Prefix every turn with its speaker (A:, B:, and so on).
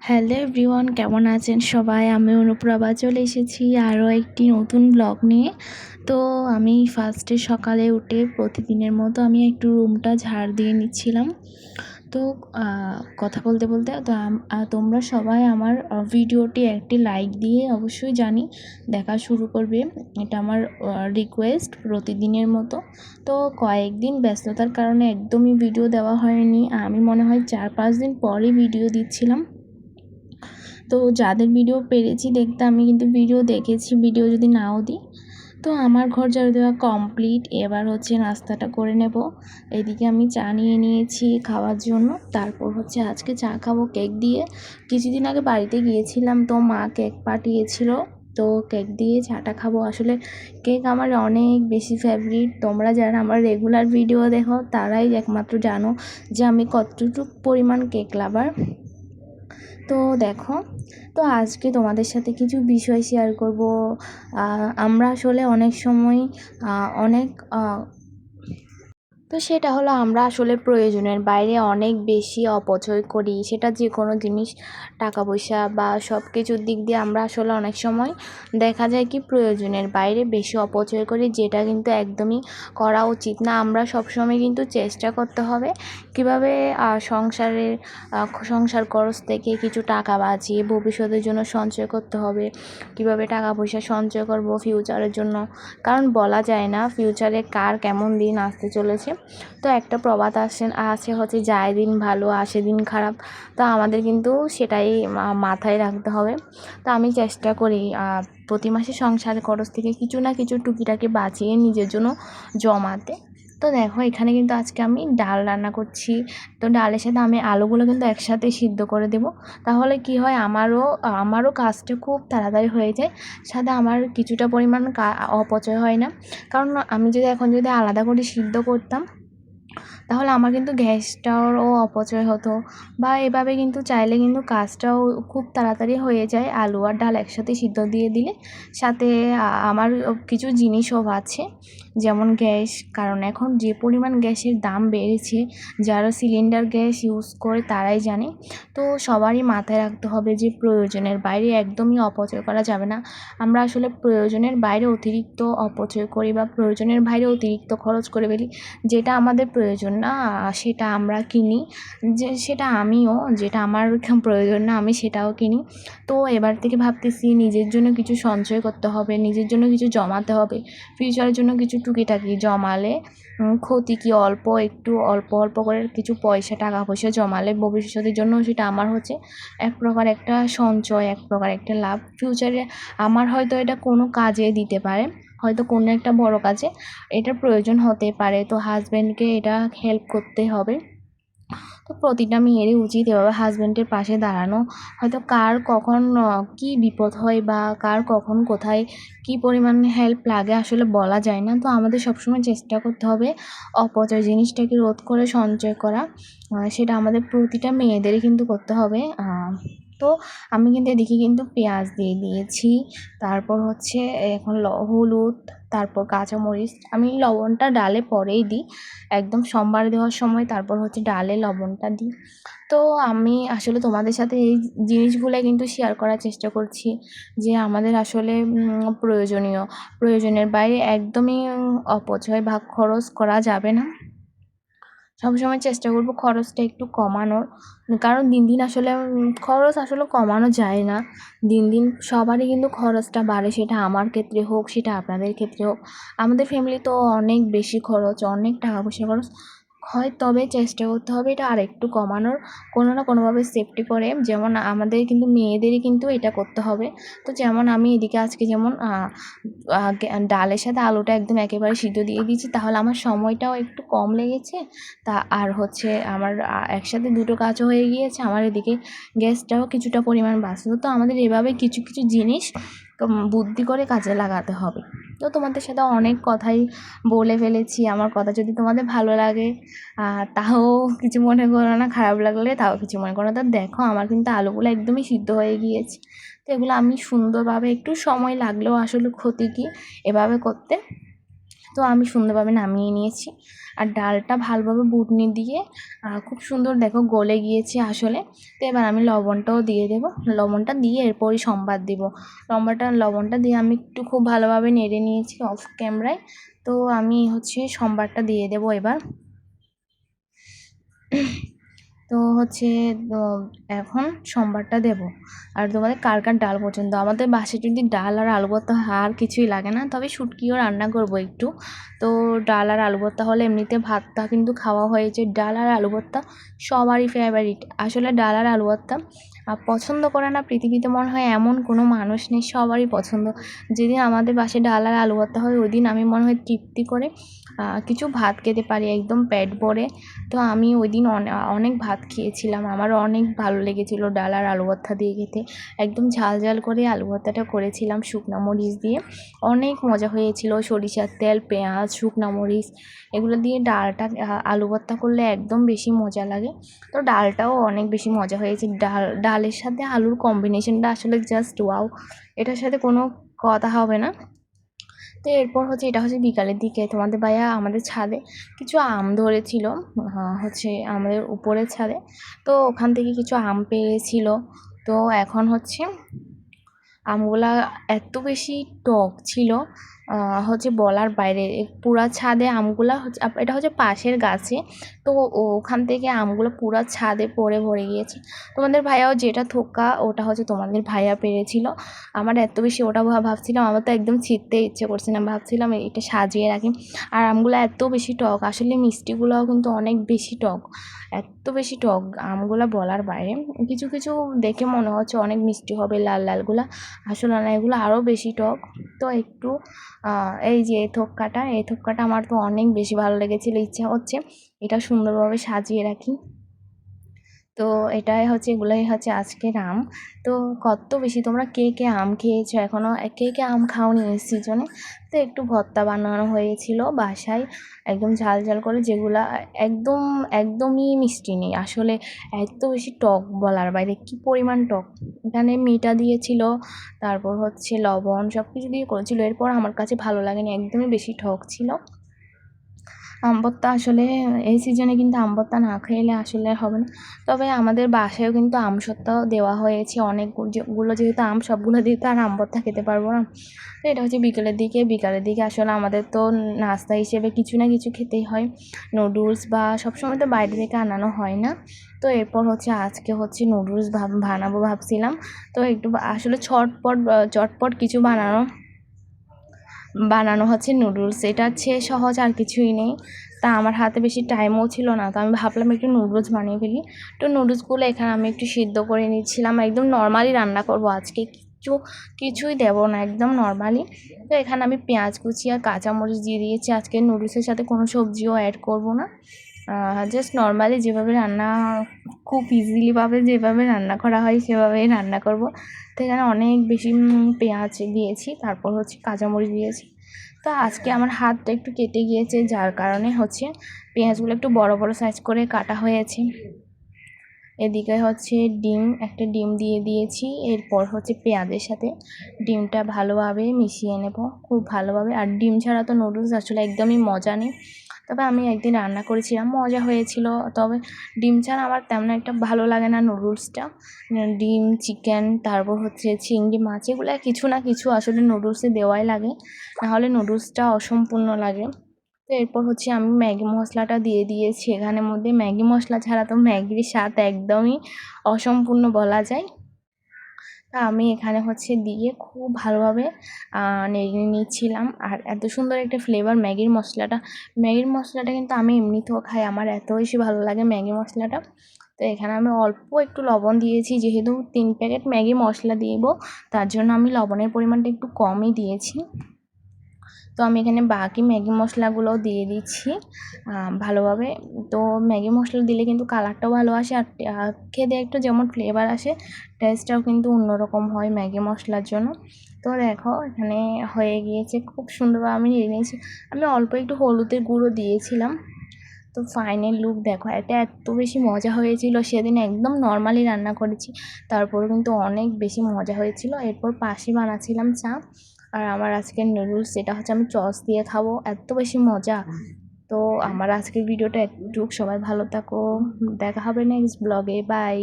A: Hello everyone, কেমন আছেন সবাই? আমি অনুপ্রভা চলে এসেছি আরও একটি নতুন ব্লগ নিয়ে। তো আমি ফার্স্টে সকালে উঠে প্রতিদিনের মতো আমি একটু রুমটা ঝাড় দিয়ে নিচ্ছিলাম। তো কথা বলতে বলতে তোমরা সবাই আমার ভিডিওটি একটি লাইক দিয়ে অবশ্যই দেখা শুরু করবে। এটা আমার রিকোয়েস্ট প্রতিদিনের মতো। তো কয়েকদিন ব্যস্ততার কারণে একদমই ভিডিও দেওয়া হয়নি। আমি মনে হয় 4-5 দিন পরই ভিডিও দিচ্ছিলাম। তো যাদের ভিডিও পেরেছি দেখতে আমি কিন্তু ভিডিও দেখেছি, ভিডিও যদি নাও দিই। তো আমার ঘর ঝাড়ু দেওয়া কমপ্লিট। এবার হচ্ছে নাস্তাটা করে নেব। এদিকে আমি চা নিয়ে নিয়েছি খাওয়ার জন্য। তারপর হচ্ছে আজকে চা খাবো কেক দিয়ে। কিছুদিন আগে বাড়িতে গিয়েছিলাম, তো মা কেক পাঠিয়েছিল, তো কেক দিয়ে চাটা খাবো। আসলে কেক আমার অনেক বেশি ফেভারিট। তোমরা যারা আমার রেগুলার ভিডিও দেখো তারাই একমাত্র জানো যে আমি কতটুকু পরিমাণ কেক লাভার। তো দেখো, তো আজকে তোমাদের সাথে কিছু বিষয় শেয়ার করব। আমরা আসলে অনেক সময় অনেক তো সেটা হলো আমরা আসলে প্রয়োজনের বাইরে অনেক বেশি অপচয় করি। সেটা যে কোনো জিনিস, টাকা পয়সা বা সব কিছুর দিক দিয়ে আমরা আসলে অনেক সময় দেখা যায় কি প্রয়োজনের বাইরে বেশি অপচয় করি, যেটা কিন্তু একদমই করা উচিত না। আমরা সবসময় কিন্তু চেষ্টা করতে হবে কীভাবে সংসার খরচ থেকে কিছু টাকা বাঁচিয়ে ভবিষ্যতের জন্য সঞ্চয় করতে হবে, কিভাবে টাকা পয়সা সঞ্চয় করব ফিউচারের জন্য। কারণ বলা যায় না ফিউচারে কার কেমন দিন আসতে চলেছে। তো একটা প্রবাদ আছে হচ্ছে, যায় দিন ভালো আসে দিন খারাপ। তো আমাদের কিন্তু সেটাই মাথায় রাখতে হবে। তো আমি চেষ্টা করি প্রতি মাসে সংসার খরচ থেকে কিছু না কিছু টুকিটাকি বাঁচিয়ে নিজের জন্য জমাতে। তো দেখো, এখানে কিন্তু আজকে আমি ডাল রান্না করছি। তো ডালের সাথে আমি আলুগুলো কিন্তু একসাথে সিদ্ধ করে দেব। তাহলে কি হয়, আমারও কাজটা খুব তাড়াতাড়ি হয়ে যায়, সাথে আমার কিছুটা পরিমাণ অপচয় হয় না। কারণ আমি এখন যদি আলাদা করে সিদ্ধ করতাম তাহলে আমার কিন্তু গ্যাসটারও অপচয় হতো। বা এভাবে কিন্তু চাইলে কিন্তু কাজটাও খুব তাড়াতাড়ি হয়ে যায় আলু আর ডাল একসাথে সিদ্ধ দিয়ে দিলে। সাথে আমার কিছু জিনিসও আছে, যেমন গ্যাস। কারণ এখন যে পরিমাণ গ্যাসের দাম বেড়েছে, যারা সিলিন্ডার গ্যাস ইউজ করে তারাই জানে। তো সবারই মাথায় রাখতে হবে যে প্রয়োজনের বাইরে একদমই অপচয় করা যাবে না। আমরা আসলে প্রয়োজনের বাইরে অতিরিক্ত অপচয় করি বা প্রয়োজনের বাইরে অতিরিক্ত খরচ করে ফেলি। যেটা আমাদের প্রয়োজন না সেটা আমরা কিনি, যেটা আমার প্রয়োজন না আমি সেটাও কিনি। তো এবার থেকে ভাবতেছি নিজের জন্য কিছু সঞ্চয় করতে হবে, নিজের জন্য কিছু জমাতে হবে। ফিউচারের জন্য কিছু টুকিটাকি জমালে ক্ষতি কি, অল্প করে কিছু টাকা পয়সা জমালে ভবিষ্যতের জন্য সেটা আমার হচ্ছে এক প্রকার একটা সঞ্চয়, এক প্রকার একটা লাভ। ফিউচারে আমার হয়তো এটা কোনো কাজে দিতে পারে, হয়তো কোনো একটা বড় কাজে এটার প্রয়োজন হতে পারে। তো হাজব্যান্ডকে এটা হেল্প করতে হবে। তো প্রতিটা মেয়েরই উচিত এভাবে হাজব্যান্ডের পাশে দাঁড়ানো। হয়তো কার কখন কী বিপদ হয় বা কার কখন কোথায় কী পরিমাণ হেল্প লাগে আসলে বলা যায় না। তো আমাদের সবসময় চেষ্টা করতে হবে অপচয় জিনিসটাকে রোধ করে সঞ্চয় করা। সেটা আমাদের প্রতিটা মেয়েদেরই কিন্তু করতে হবে। তো আমি কিন্তু এদিকে কিন্তু পেঁয়াজ দিয়ে দিয়েছি। তারপর হচ্ছে এখন হলুদ, তারপর কাঁচামরিচ। আমি লবণটা ডালে পরেই দিই, একদম সম্বার দেওয়ার সময় তারপর হচ্ছে ডালে লবণটা দিই। তো আমি আসলে তোমাদের সাথে এই জিনিসগুলো কিন্তু শেয়ার করার চেষ্টা করছি যে আমাদের আসলে প্রয়োজনের বাইরে একদমই অপচয় বা খরচ করা যাবে না। সবসময় চেষ্টা করব খরচটা একটু কমানোর। কারণ দিন দিন আসলে খরচ আসলে কমানো যায় না। দিন দিন সবারই কিন্তু খরচটা বাড়ে, সেটা আমার ক্ষেত্রে হোক, সেটা আপনাদের ক্ষেত্রে হোক। আমাদের ফ্যামিলি তো অনেক বেশি খরচ, অনেক টাকা পয়সা খরচ হয়, তবে চেষ্টা করতে হবে এটা আরেকটু কমানোর, কোনো না কোনোভাবে সেফটি করে। যেমন আমাদের কিন্তু মেয়েদেরই কিন্তু এটা করতে হবে। তো যেমন আমি এদিকে আজকে যেমন ডালের সাথে আলুটা একদম একেবারে সিদ্ধ দিয়ে দিয়েছি, তাহলে আমার সময়টাও একটু কম লেগেছে। আর হচ্ছে আমার একসাথে দুটো কাজও হয়ে গিয়েছে। আমার এদিকে গ্যাসটাও কিছুটা পরিমাণ বাঁচলো। তো আমাদের এভাবে কিছু কিছু জিনিস বুদ্ধি করে কাজে লাগাতে হবে। তো তোমাদের সাথে অনেক কথাই বলে ফেলেছি। আমার কথা যদি তোমাদের ভালো লাগে তাও কিছু মনে করো না, খারাপ লাগলে তাও কিছু মনে করো না। তো দেখো, আমার কিন্তু আলুগুলো একদমই সিদ্ধ হয়ে গিয়েছে। তো এগুলো আমি সুন্দরভাবে, একটু সময় লাগলেও আসলে ক্ষতি কি এভাবে করতে। তো আমি সুন্দরভাবে নামিয়ে নিয়েছি। আর ডালটা ভালোভাবে বুটনি দিয়ে খুব সুন্দর দেখো গলে গিয়েছে আসলে। তো এবার আমি লবণটাও দিয়ে দেবো, লবণটা দিয়ে এরপরই সম্বাদ দিব। লবণটা দিয়ে আমি একটু খুব ভালোভাবে নেড়ে নিয়েছি অফ ক্যামেরায়। তো আমি হচ্ছে সম্বারটা দিয়ে দেবো এবার। তো হচ্ছে এখন সম্বারটা দেবো। আর তোমাদের কার কার ডাল পছন্দ? আমাদের বাসায় যদি ডাল আর আলু ভর্তা আর কিছুই লাগে না, তবে শুটকিও রান্না করবো একটু। তো ডাল আর আলু ভর্তা হলে এমনিতে ভাতটা কিন্তু খাওয়া হয়েছে। ডাল আর আলু ভর্তা সবারই ফেভারিট। আসলে ডাল আর আলু ভর্তা পছন্দ করে না পৃথিবীতে মনে হয় এমন কোনো মানুষ নেই, সবারই পছন্দ। যেদিন আমাদের বাসায় ডাল আর আলু ভর্তা হয় ওই দিন আমি মনে হয় তৃপ্তি করে কিছু ভাত খেতে পারি একদম পেট ভরে। তো আমি ওই দিন অনেক ভাত খেয়েছিলাম, আমারও অনেক ভালো লেগেছিলো ডাল আর আলু ভর্তা দিয়ে খেতে। একদম ঝাল ঝাল করে আলু ভর্তাটা করেছিলাম শুকনো মরিচ দিয়ে, অনেক মজা হয়েছিল। সরিষার তেল, পেঁয়াজ, শুকনো মরিচ এগুলো দিয়ে ডালটা আলু ভর্তা করলে একদম বেশি মজা লাগে। তো ডালটাও অনেক বেশি মজা হয়েছে। ডালের সাথে আলুর কম্বিনেশনটা আসলে জাস্ট ওয়াও, এটার সাথে কোনো কথা হবে না। তো এরপর হচ্ছে এটা হচ্ছে বিকালের দিকে তোমাদের ভাইয়া আমাদের ছাদে কিছু আম ধরেছিল, হচ্ছে আমাদের উপরের ছাদে। তো ওখান থেকে কিছু আম পেয়েছিল। তো এখন হচ্ছে আমগুলা এত বেশি টক ছিল, হচ্ছে বলার বাইরে। পুরা ছাদে আমগুলা হচ্ছে এটা হচ্ছে পাশের গাছে। তো ওখান থেকে আমগুলো পুরা ছাদে পড়ে ভরে গিয়েছে। তোমাদের ভাইয়াও যেটা থোকা ওটা হচ্ছে তোমাদের ভাইয়া পেরেছিল। আমার এত বেশি ওটা ভাবছিলাম, আমার তো একদম ছিঁড়তে ইচ্ছে করছে না, ভাবছিলাম এটা সাজিয়ে রাখি। আর আমগুলো এত বেশি টক, আসলে মিষ্টিগুলোও কিন্তু অনেক বেশি টক, এত বেশি টক আমগুলো বলার বাইরে। কিছু কিছু দেখে মনে হচ্ছে অনেক মিষ্টি হবে লাল লালগুলা, আসলে না এগুলো আরও বেশি টক। তো একটু এই যে এই থোক্কাটা আমার তো অনেক বেশি ভালো লেগেছিলো, ইচ্ছা হচ্ছে এটা সুন্দরভাবে সাজিয়ে রাখি। তো এটাই হচ্ছে এগুলোই হচ্ছে আজকের আম। তো কত বেশি তোমরা কে কে আম খেয়েছো, এখনও কে কে আম খাওনি এই সিজনে? তো একটু ভর্তা বানানো হয়েছিল বাসায় একদম ঝাল ঝাল করে, যেগুলা একদমই মিষ্টি নেই আসলে, এত বেশি টক বলার বাইরে, কি পরিমাণ টক। এখানে মিঠা দিয়েছিল, তারপর হচ্ছে লবণ সব কিছু দিয়ে করেছিল। এরপর আমার কাছে ভালো লাগেনি, একদমই বেশি টক ছিল। আম ভর্তা আসলে এই সিজনে কিন্তু আম ভর্তা না খেলে আসলে হবে না। তবে আমাদের বাসায়ও কিন্তু আম সত্ত্বাও দেওয়া হয়েছে অনেকগুলো, যেহেতু আম সবগুলো দিয়ে তো আর আম ভর্তা খেতে পারবো না। তো এটা হচ্ছে বিকালের দিকে আসলে আমাদের তো নাস্তা হিসেবে কিছু না কিছু খেতেই হয়, নুডলস বা সবসময় তো বাইরে থেকে আনানো হয় না। তো এরপর হচ্ছে আজকে হচ্ছে নুডলস বানাবো ভাবছিলাম। তো একটু আসলে চটপট কিছু বানানো হচ্ছে নুডলস, এটা হচ্ছে সহজ, আর কিছুই নেই। তা আমার হাতে বেশি টাইমও ছিল না, তো আমি ভাবলাম একটু নুডলস বানিয়ে ফেলি। তো নুডলসগুলো এখানে আমি একটু সিদ্ধ করে নিচ্ছিলাম, একদম নর্মালি রান্না করব আজকে, কিছুই দেবো না, একদম নর্মালি। তো এখানে আমি পেঁয়াজ কুচি আর কাঁচামরিচ দিয়ে দিয়েছি। আজকে নুডলসের সাথে কোনো সবজিও অ্যাড করব না, জাস্ট নর্মালি যেভাবে রান্না, খুব ইজিলিভাবে যেভাবে রান্না করা হয় সেভাবেই রান্না করব। তো এখানে অনেক বেশি পেঁয়াজ দিয়েছি, তারপর হচ্ছে কাঁচামরিচ দিয়েছি। তো আজকে আমার হাতটা একটু কেটে গিয়েছে, যার কারণে হচ্ছে পেঁয়াজগুলো একটু বড় বড় সাইজ করে কাটা হয়েছে। এদিকে হচ্ছে একটা ডিম দিয়ে দিয়েছি। এরপর হচ্ছে পেঁয়াজের সাথে ডিমটা ভালোভাবে মিশিয়ে নেব, খুব ভালোভাবে। আর ডিম ছাড়া তো নুডলস আসলে একদমই মজা নেই। তবে আমি একদিন রান্না করেছিলাম, মজা হয়েছিল। তবে ডিম ছাড়া আমার তেমন একটা ভালো লাগে না নুডলসটা। ডিম, চিকেন, তারপর হচ্ছে চিংড়ি মাছ, এগুলো কিছু না কিছু আসলে নুডলসে দেওয়াই লাগে, নাহলে নুডলসটা অসম্পূর্ণ লাগে। তো এরপর হচ্ছে আমি ম্যাগি মশলাটা দিয়ে দিয়েছি এখানের মধ্যে। ম্যাগি মশলা ছাড়া তো ম্যাগির স্বাদ একদমই অসম্পূর্ণ বলা যায়। তা আমি এখানে হচ্ছে দিয়ে খুব ভালোভাবে নেড়ে নিচ্ছিলাম। আর এত সুন্দর একটা ফ্লেভার ম্যাগির মশলাটা কিন্তু আমি এমনিতেও খাই, আমার এত বেশি ভালো লাগে ম্যাগি মশলাটা। তো এখানে আমি অল্প একটু লবণ দিয়েছি, যেহেতু 3 প্যাকেট ম্যাগি মশলা দিব, তার জন্য আমি লবণের পরিমাণটা একটু কমই দিয়েছি। তো আমি এখানে বাকি ম্যাগি মশলাগুলোও দিয়ে দিচ্ছি ভালোভাবে। তো ম্যাগি মশলা দিলে কিন্তু কালারটাও ভালো আসে, আর খেতে একটু যেমন ফ্লেভার আসে, টেস্টটাও কিন্তু অন্যরকম হয় ম্যাগি মশলার জন্য। তো দেখো এখানে হয়ে গিয়েছে, খুব সুন্দরভাবে আমি নিয়ে নিয়েছি। আমি অল্প একটু হলুদের গুঁড়ো দিয়েছিলাম। তো ফাইনাল লুক দেখো, এটা এত বেশি মজা হয়েছিল। সেদিন একদম নর্মালি রান্না করেছি, তারপরে কিন্তু অনেক বেশি মজা হয়েছিল। এরপর পাশে বানাচ্ছিলাম চা। আর আমার আজকের নুডলস যেটা হচ্ছে আমি সস দিয়ে খাবো, এত বেশি মজা। তো আমার আজকের ভিডিওটা একটু, সবাই ভালো থাকো, দেখা হবে নেক্সট ব্লগে, বাই।